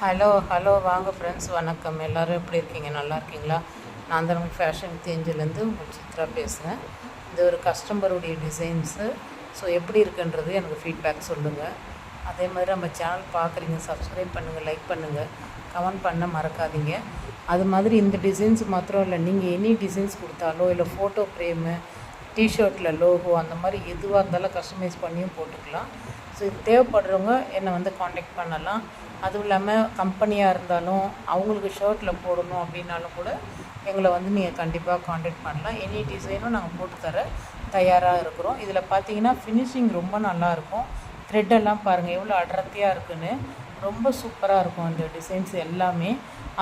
Hello hello வாங்க friends, வணக்கம். எல்லோரும் எப்படி இருக்கீங்க? நல்லா இருக்கீங்களா? நான் தான் உங்கள் ஃபேஷன் சேஞ்சிலேருந்து உங்கள் சித்ரா பேசுகிறேன். இது ஒரு கஸ்டமருடைய டிசைன்ஸு. ஸோ எப்படி இருக்குன்றது எனக்கு ஃபீட்பேக் சொல்லுங்கள். அதே மாதிரி நம்ம சேனல் பார்க்குறீங்க, சப்ஸ்கிரைப் பண்ணுங்கள், லைக் பண்ணுங்கள், கமெண்ட் பண்ண மறக்காதீங்க. அது மாதிரி இந்த டிசைன்ஸ் மாத்திரம் இல்லை, நீங்கள் எனி டிசைன்ஸ் கொடுத்தாலோ இல்லை ஃபோட்டோ ஃப்ரேமு, டிஷர்ட்டில் லோகோ அந்த மாதிரி எதுவாக இருந்தாலும் கஸ்டமைஸ் பண்ணியும் போட்டுக்கலாம். ஸோ இது தேவைப்படுறவங்க என்னை வந்து காண்டாக்ட் பண்ணலாம். அதுவும் இல்லாமல் கம்பெனியாக இருந்தாலும் அவங்களுக்கு ஷர்ட்டில் போடணும் அப்படின்னாலும் கூட எங்களை வந்து நீங்கள் கண்டிப்பாக காண்டாக்ட் பண்ணலாம். எனி டிசைனும் நாங்கள் போட்டு தர தயாராக இருக்கிறோம். இதில் பார்த்தீங்கன்னா ஃபினிஷிங் ரொம்ப நல்லாயிருக்கும். த்ரெட்டெல்லாம் பாருங்கள் எவ்வளோ அடர்த்தியாக இருக்குன்னு, ரொம்ப சூப்பராக இருக்கும் இந்த டிசைன்ஸ் எல்லாமே.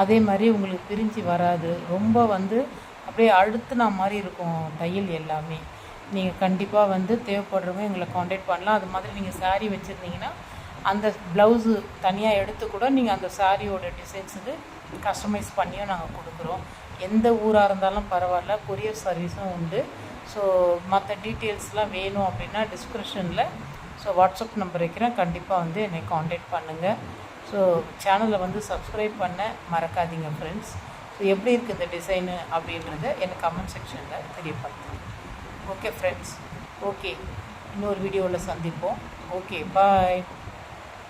அதே மாதிரி உங்களுக்கு பிரிஞ்சு வராது, ரொம்ப வந்து அப்படியே அழுத்துனா மாதிரி இருக்கும் தையல் எல்லாமே. நீங்கள் கண்டிப்பாக வந்து தேவைப்படுறவங்க எங்களை காண்டாக்ட் பண்ணலாம். அது மாதிரி நீங்கள் சாரீ வச்சுருந்தீங்கன்னா அந்த ப்ளவுஸு தனியாக எடுத்து கூட நீங்கள் அந்த சாரியோட டிசைன்ஸுக்கு கஸ்டமைஸ் பண்ணியும் நாங்கள் கொடுக்குறோம். எந்த ஊராக இருந்தாலும் பரவாயில்ல, கொரியர் சர்வீஸும் உண்டு. ஸோ மற்ற டீட்டெயில்ஸ்லாம் வேணும் அப்படின்னா டிஸ்கிரிப்ஷனில் வாட்ஸ்அப் நம்பர் வைக்கிறேன், கண்டிப்பாக வந்து என்னை காண்டாக்ட் பண்ணுங்கள். ஸோ சேனலை வந்து சப்ஸ்கிரைப் பண்ண மறக்காதீங்க ஃப்ரெண்ட்ஸ். ஸோ எப்படி இருக்குது இந்த டிசைனு அப்படின்றத எனக்கு கமெண்ட் செக்ஷனில் தெரியப்படுத்துங்க. ஓகே ஃப்ரெண்ட்ஸ், ஓகே, இன்னொரு வீடியோவில் சந்திப்போம். ஓகே, பாய்.